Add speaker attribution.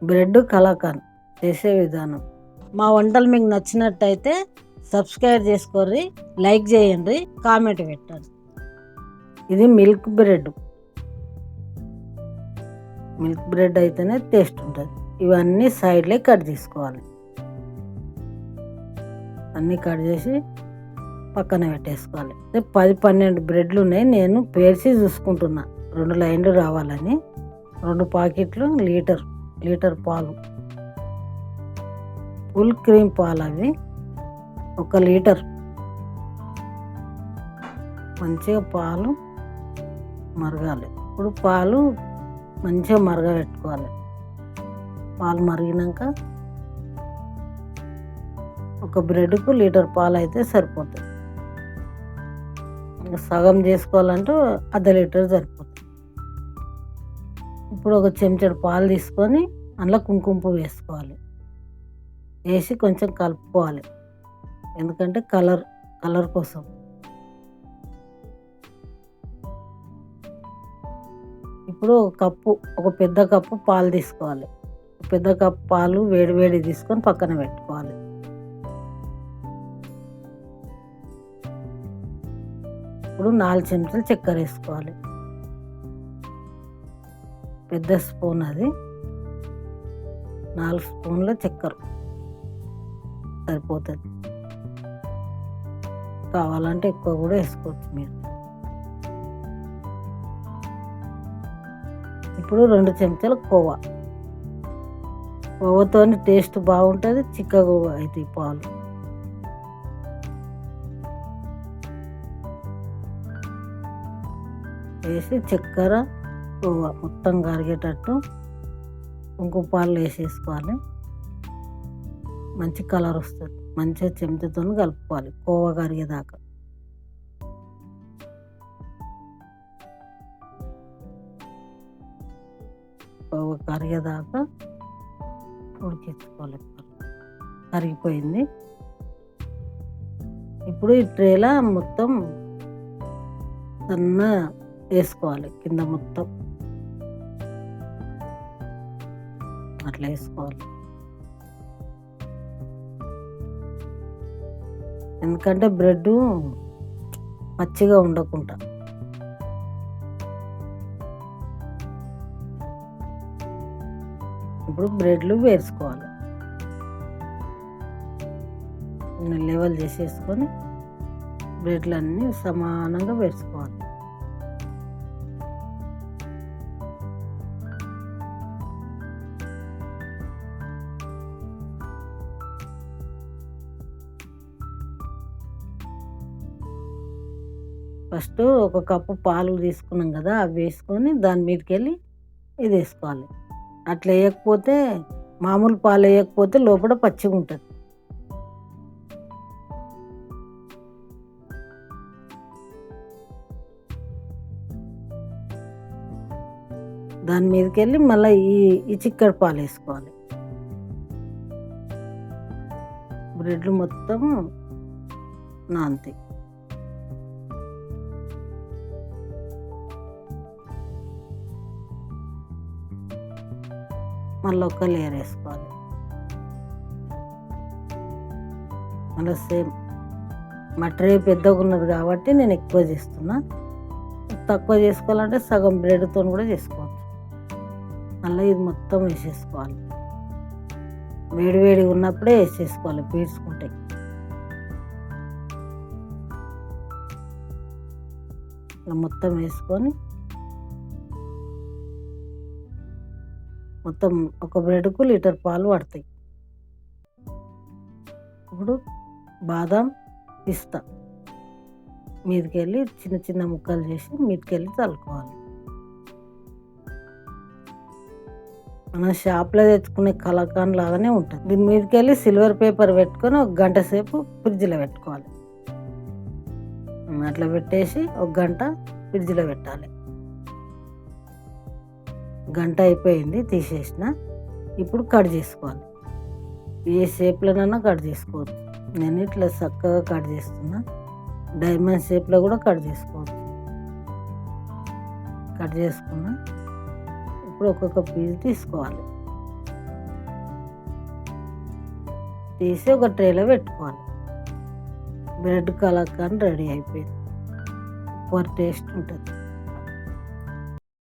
Speaker 1: Bread kalakand చేసే విధానం. మా వంటలు మీకు నచ్చినట్టయితే సబ్స్క్రైబ్ చేసుకోర్రి, లైక్ చేయండి, కామెంట్ పెట్టండి. ఇది మిల్క్ బ్రెడ్. మిల్క్ బ్రెడ్ అయితేనే టేస్ట్ ఉంటుంది. ఇవన్నీ సైడ్లే కట్ చేసుకోవాలి. అన్నీ కట్ చేసి పక్కన పెట్టేసుకోవాలి. 10-12 బ్రెడ్లు ఉన్నాయి. నేను పేర్చి చూసుకుంటున్నా 2 లైన్లు రావాలని. 2 ప్యాకెట్లు లీటర్ పాలు, ఫుల్ క్రీమ్ పాలు, అవి 1 లీటర్. మంచిగా పాలు మరగాలి. ఇప్పుడు పాలు మంచిగా మరగబెట్టుకోవాలి. పాలు మరిగినాక ఒక బ్రెడ్కు లీటర్ పాలు అయితే సరిపోతుంది. సగం చేసుకోవాలంటే అర్ధ లీటర్ సరిపోతుంది. ఇప్పుడు ఒక చెంచాడు పాలు తీసుకొని అందులో కుంకుమ పువ్వు వేసుకోవాలి. వేసి కొంచెం కలుపుకోవాలి, ఎందుకంటే కలర్ కోసం. ఇప్పుడు ఒక పెద్ద కప్పు పాలు తీసుకోవాలి. పెద్ద కప్పు పాలు వేడి తీసుకొని పక్కన పెట్టుకోవాలి. ఇప్పుడు 4 చెంచాలు చక్కెర వేసుకోవాలి. పెద్ద స్పూన్, అది 4 స్పూన్ల చక్కెర సరిపోతుంది. కావాలంటే ఎక్కువ కూడా వేసుకోవచ్చు మీరు. ఇప్పుడు 2 చెంచాల కోవాతో టేస్ట్ బాగుంటుంది, చిక్కగా అవుతాయి పాలు. వేసి చక్కెర కోవా మొత్తం కరిగేటట్టు కుంకుమ పాలు వేసేసుకోవాలి. మంచి కలర్ వస్తుంది. మంచిగా చెంచాతో కలుపుకోవాలి కోవా కరిగేదాకా. కోవా కరిగేదాకా ఉడికించుకోవాలి. కరిగిపోయింది. ఇప్పుడు ఈ ట్రేలా మొత్తం సన్న వేసుకోవాలి. కింద మొత్తం అట్లా వేసుకోవాలి. ఎందుకంటే బ్రెడ్ పచ్చిగా ఉండకుండా. ఇప్పుడు బ్రెడ్లు వేసుకోవాలి. లెవెల్ చేసేసుకొని బ్రెడ్లు అన్నీ సమానంగా వేసుకోవాలి. ఫస్ట్ 1 కప్పు పాలు తీసుకున్నాం కదా, అవి వేసుకొని దాని మీదకి వెళ్ళి ఇది వేసుకోవాలి. అట్లా వేయకపోతే, మామూలు పాలు వేయకపోతే లోపల పచ్చిగా ఉంటుంది. దాని మీదకి వెళ్ళి మళ్ళీ ఈ చిక్కడి పాలు వేసుకోవాలి. బ్రెడ్లు మొత్తం నానతాయి. మళ్ళీ 1 లేయర్ వేసుకోవాలి. మళ్ళీ సేమ్ మా ట్రే పెద్దగా ఉన్నది కాబట్టి నేను ఎక్కువ చేస్తున్నా. తక్కువ చేసుకోవాలంటే సగం బ్రెడ్తో కూడా చేసుకోవచ్చు. మళ్ళీ ఇది మొత్తం వేసేసుకోవాలి. వేడిగా ఉన్నప్పుడే వేసేసుకోవాలి, పీల్చుకుంటాయి. ఇలా మొత్తం వేసుకొని మొత్తం ఒక బ్రెడ్కు లీటర్ పాలు పడతాయి. ఇప్పుడు బాదం, పిస్తా మీదకెళ్ళి చిన్న ముక్కలు చేసి మీదకెళ్ళి చల్లుకోవాలి. మనం షాప్లో తెచ్చుకునే కలాకాండ్ లాగానే ఉంటుంది. దీని మీదకెళ్ళి సిల్వర్ పేపర్ పెట్టుకొని 1 గంట సేపు ఫ్రిడ్జ్లో పెట్టుకోవాలి. అట్లా పెట్టేసి 1 గంట ఫ్రిడ్జ్లో పెట్టాలి. గంట అయిపోయింది, తీసేసిన. ఇప్పుడు కట్ చేసుకోవాలి. ఏ షేప్లోనైనా కట్ చేసుకోవచ్చు. నేను ఇట్లా చక్కగా కట్ చేస్తున్నా. డైమండ్ షేప్లో కూడా కట్ చేసుకోవచ్చు. కట్ చేసుకున్నా. ఇప్పుడు ఒక్కొక్క పీస్ తీసుకోవాలి. తీసి ఒక ట్రేలో పెట్టుకోవాలి. బ్రెడ్ కలాకాండ్ రెడీ అయిపోయింది. సూపర్ టేస్ట్ ఉంటుంది.